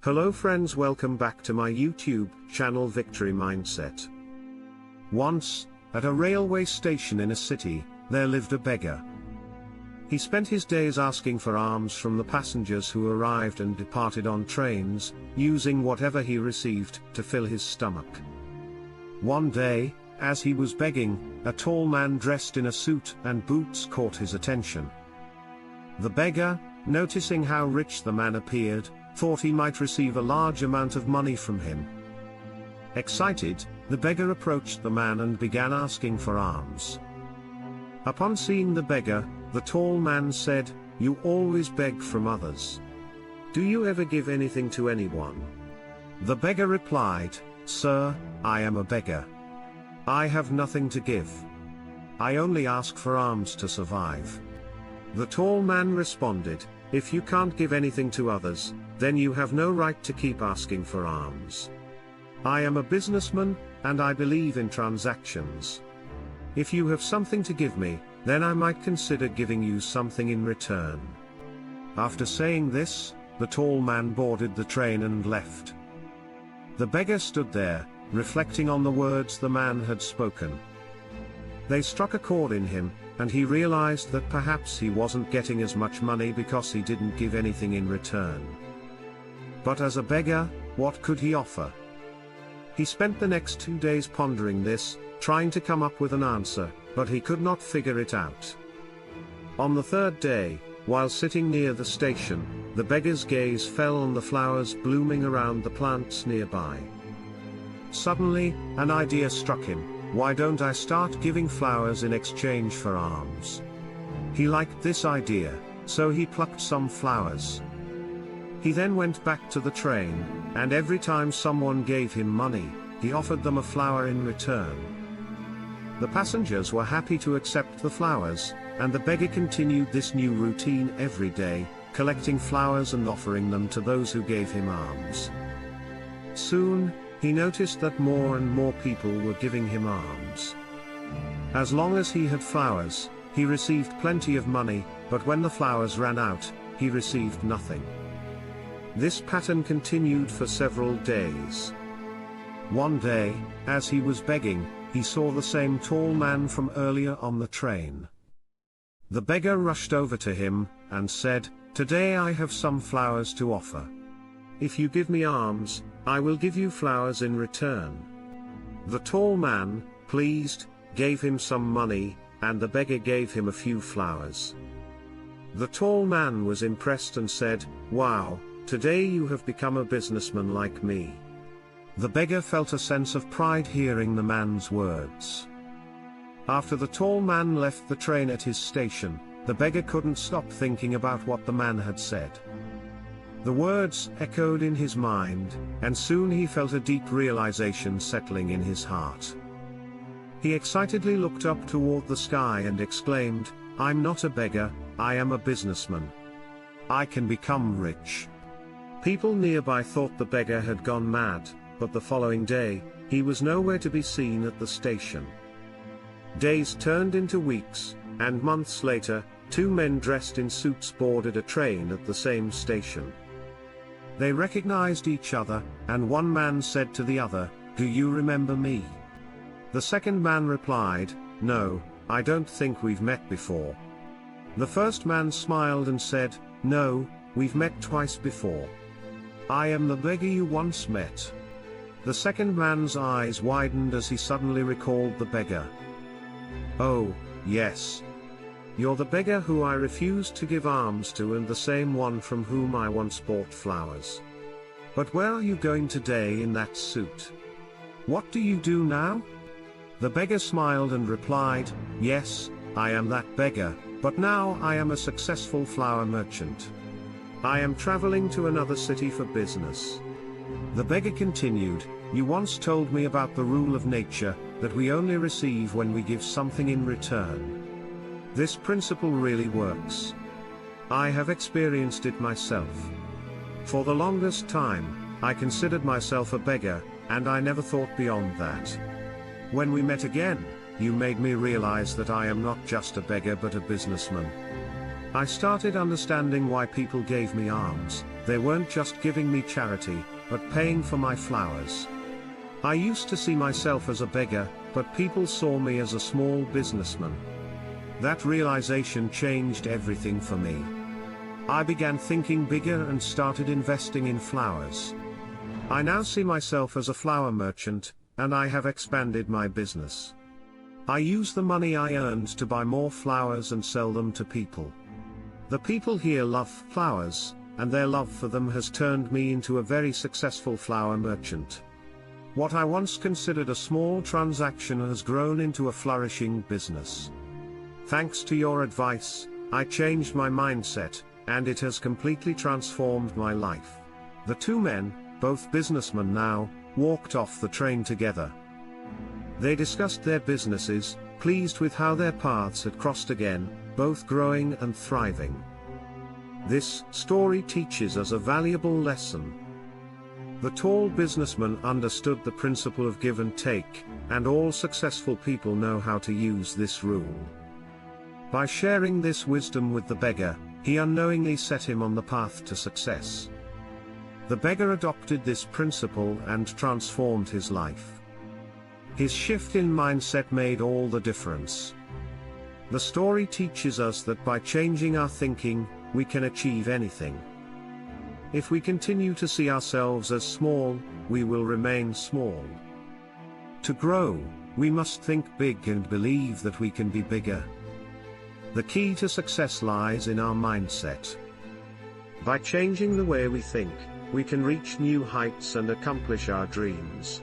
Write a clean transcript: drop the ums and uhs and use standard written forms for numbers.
Hello friends, welcome back to my YouTube channel Victory Mindset. Once, at a railway station in a city, there lived a beggar. He spent his days asking for alms from the passengers who arrived and departed on trains, using whatever he received to fill his stomach. One day, as he was begging, a tall man dressed in a suit and boots caught his attention. The beggar, noticing how rich the man appeared, thought he might receive a large amount of money from him. Excited, the beggar approached the man and began asking for alms. Upon seeing the beggar, the tall man said, "You always beg from others. Do you ever give anything to anyone?" The beggar replied, "Sir, I am a beggar. I have nothing to give. I only ask for alms to survive." The tall man responded, "If you can't give anything to others, then you have no right to keep asking for alms. I am a businessman, and I believe in transactions. If you have something to give me, then I might consider giving you something in return." After saying this, the tall man boarded the train and left. The beggar stood there, reflecting on the words the man had spoken. They struck a chord in him, and he realized that perhaps he wasn't getting as much money because he didn't give anything in return. But as a beggar, what could he offer? He spent the next 2 days pondering this, trying to come up with an answer, but he could not figure it out. On the third day, while sitting near the station, the beggar's gaze fell on the flowers blooming around the plants nearby. Suddenly, an idea struck him: why don't I start giving flowers in exchange for alms? He liked this idea, so he plucked some flowers. He then went back to the train, and every time someone gave him money, he offered them a flower in return. The passengers were happy to accept the flowers, and the beggar continued this new routine every day, collecting flowers and offering them to those who gave him alms. Soon, he noticed that more and more people were giving him alms. As long as he had flowers, he received plenty of money, but when the flowers ran out, he received nothing. This pattern continued for several days. One day, as he was begging, he saw the same tall man from earlier on the train. The beggar rushed over to him, and said, "Today I have some flowers to offer. If you give me alms, I will give you flowers in return." The tall man, pleased, gave him some money, and the beggar gave him a few flowers. The tall man was impressed and said, "Wow, today you have become a businessman like me." The beggar felt a sense of pride hearing the man's words. After the tall man left the train at his station, the beggar couldn't stop thinking about what the man had said. The words echoed in his mind, and soon he felt a deep realization settling in his heart. He excitedly looked up toward the sky and exclaimed, "I'm not a beggar, I am a businessman. I can become rich." People nearby thought the beggar had gone mad, but the following day, he was nowhere to be seen at the station. Days turned into weeks, and months later, 2 men dressed in suits boarded a train at the same station. They recognized each other, and one man said to the other, "Do you remember me?" The second man replied, "No, I don't think we've met before." The first man smiled and said, "No, we've met twice before. I am the beggar you once met." The second man's eyes widened as he suddenly recalled the beggar. "Oh, yes. You're the beggar who I refused to give alms to, and the same one from whom I once bought flowers. But where are you going today in that suit? What do you do now?" The beggar smiled and replied, "Yes, I am that beggar, but now I am a successful flower merchant. I am traveling to another city for business." The beggar continued, "You once told me about the rule of nature, that we only receive when we give something in return. This principle really works. I have experienced it myself. For the longest time, I considered myself a beggar, and I never thought beyond that. When we met again, you made me realize that I am not just a beggar but a businessman. I started understanding why people gave me alms, They weren't just giving me charity, but paying for my flowers. I used to see myself as a beggar, but people saw me as a small businessman. That realization changed everything for me. I began thinking bigger and started investing in flowers. I now see myself as a flower merchant, and I have expanded my business. I use the money I earned to buy more flowers and sell them to people. The people here love flowers, and their love for them has turned me into a very successful flower merchant. What I once considered a small transaction has grown into a flourishing business. Thanks to your advice, I changed my mindset, and it has completely transformed my life. The two men, both businessmen now, walked off the train together. They discussed their businesses, pleased with how their paths had crossed again, both growing and thriving. This story teaches us a valuable lesson. The tall businessman understood the principle of give and take, and all successful people know how to use this rule. By sharing this wisdom with the beggar, he unknowingly set him on the path to success. The beggar adopted this principle and transformed his life. His shift in mindset made all the difference. The story teaches us that by changing our thinking, we can achieve anything. If we continue to see ourselves as small, we will remain small. To grow, we must think big and believe that we can be bigger. The key to success lies in our mindset. By changing the way we think, we can reach new heights and accomplish our dreams.